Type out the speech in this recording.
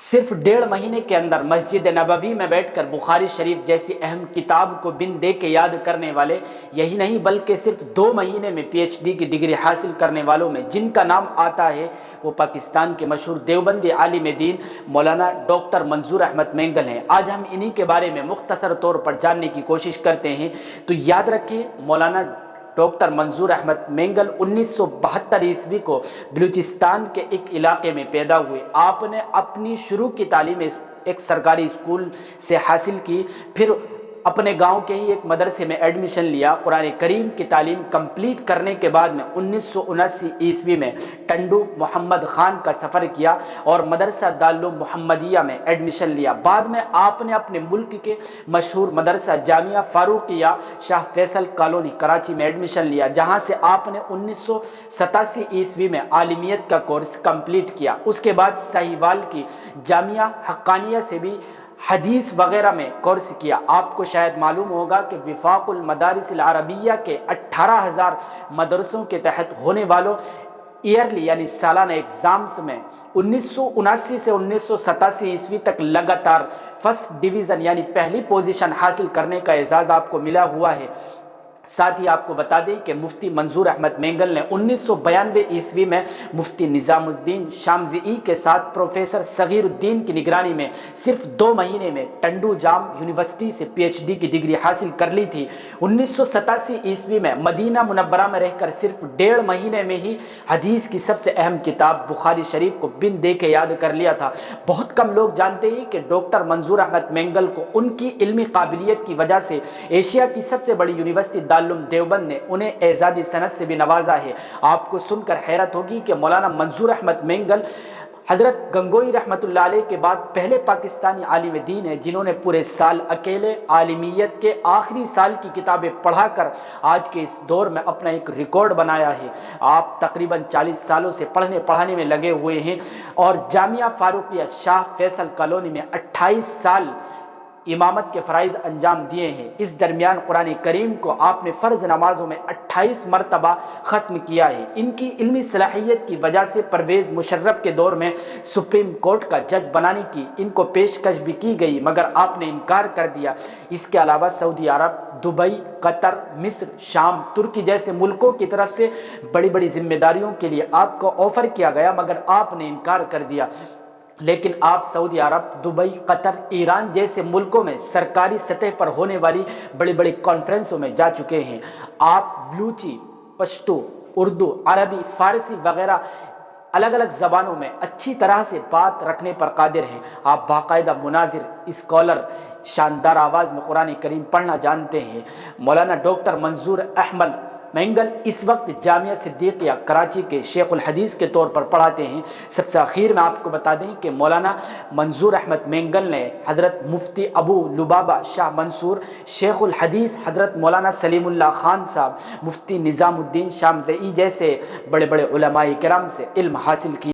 صرف 1.5 مہینے کے اندر مسجد نبوی میں بیٹھ کر بخاری شریف جیسی اہم کتاب کو بن دے کے یاد کرنے والے، یہی نہیں بلکہ صرف 2 مہینے میں پی ایچ ڈی کی ڈگری حاصل کرنے والوں میں جن کا نام آتا ہے وہ پاکستان کے مشہور دیوبندی عالم دین مولانا ڈاکٹر منظور احمد مینگل ہیں۔ آج ہم انہی کے بارے میں مختصر طور پر جاننے کی کوشش کرتے ہیں۔ تو یاد رکھیں، مولانا ڈاکٹر منظور احمد مینگل 1972 عیسوی کو بلوچستان کے ایک علاقے میں پیدا ہوئے۔ آپ نے اپنی شروع کی تعلیم ایک سرکاری اسکول سے حاصل کی، پھر اپنے گاؤں کے ہی ایک مدرسے میں ایڈمیشن لیا۔ قرآن کریم کی تعلیم کمپلیٹ کرنے کے بعد میں 1979 عیسوی میں ٹنڈو محمد خان کا سفر کیا اور مدرسہ دارالعلوم محمدیہ میں ایڈمیشن لیا۔ بعد میں آپ نے اپنے ملک کے مشہور مدرسہ جامعہ فاروقیہ شاہ فیصل کالونی کراچی میں ایڈمیشن لیا، جہاں سے آپ نے 1987 عیسوی میں عالمیت کا کورس کمپلیٹ کیا۔ اس کے بعد ساہیوال کی جامعہ حقانیہ سے بھی حدیث وغیرہ میں کورس کیا۔ آپ کو شاید معلوم ہوگا کہ وفاق المدارس العربیہ کے 18,000 مدرسوں کے تحت ہونے والوں ایئرلی یعنی سالانہ ایگزامز میں 1979 سے 1987 عیسوی تک لگاتار فرسٹ ڈویژن یعنی پہلی پوزیشن حاصل کرنے کا اعزاز آپ کو ملا ہوا ہے۔ ساتھ ہی آپ کو بتا دیں کہ مفتی منظور احمد مینگل نے 1992 عیسوی میں مفتی نظام الدین شامزئی کے ساتھ پروفیسر صغیر الدین کی نگرانی میں صرف 2 مہینے میں ٹنڈو جام یونیورسٹی سے پی ایچ ڈی کی ڈگری حاصل کر لی تھی۔ 1987 عیسوی میں مدینہ منورہ میں رہ کر صرف 1.5 مہینے میں ہی حدیث کی سب سے اہم کتاب بخاری شریف کو بن دے کے یاد کر لیا تھا۔ بہت کم لوگ جانتے ہیں کہ ڈاکٹر منظور احمد مینگل کو ان کی علمی قابلیت کی وجہ سے ایشیا کی سب سے بڑی یونیورسٹی دارالعلوم دیوبند نے انہیں اعزازی سند سے بھی نوازا ہے۔ آپ کو سن کر حیرت ہوگی کہ مولانا منظور احمد مینگل حضرت گنگوئی رحمۃ اللہ علیہ کے بعد پہلے پاکستانی عالم دین ہیں جنہوں نے پورے سال اکیلے عالمیت کے آخری سال کی کتابیں پڑھا کر آج کے اس دور میں اپنا ایک ریکارڈ بنایا ہے۔ آپ تقریباً 40 سالوں سے پڑھنے پڑھانے میں لگے ہوئے ہیں اور جامعہ فاروقیہ شاہ فیصل کالونی میں 28 سال امامت کے فرائض انجام دیے ہیں۔ اس درمیان قرآن کریم کو آپ نے فرض نمازوں میں 28 مرتبہ ختم کیا ہے۔ ان کی علمی صلاحیت کی وجہ سے پرویز مشرف کے دور میں سپریم کورٹ کا جج بنانے کی ان کو پیشکش بھی کی گئی، مگر آپ نے انکار کر دیا۔ اس کے علاوہ سعودی عرب، دبئی، قطر، مصر، شام، ترکی جیسے ملکوں کی طرف سے بڑی بڑی ذمہ داریوں کے لیے آپ کو آفر کیا گیا، مگر آپ نے انکار کر دیا۔ لیکن آپ سعودی عرب، دبئی، قطر، ایران جیسے ملکوں میں سرکاری سطح پر ہونے والی بڑی بڑی کانفرنسوں میں جا چکے ہیں۔ آپ بلوچی، پشتو، اردو، عربی، فارسی وغیرہ الگ الگ زبانوں میں اچھی طرح سے بات رکھنے پر قادر ہیں۔ آپ باقاعدہ مناظر، اسکالر، شاندار آواز میں قرآن کریم پڑھنا جانتے ہیں۔ مولانا ڈاکٹر منظور احمد مینگل اس وقت جامعہ صدیقیہ کراچی کے شیخ الحدیث کے طور پر پڑھاتے ہیں۔ سب سے آخر میں آپ کو بتا دیں کہ مولانا منظور احمد مینگل نے حضرت مفتی ابو لبابہ شاہ منصور، شیخ الحدیث حضرت مولانا سلیم اللہ خان صاحب، مفتی نظام الدین شامزئی جیسے بڑے بڑے علماء کرام سے علم حاصل کیا۔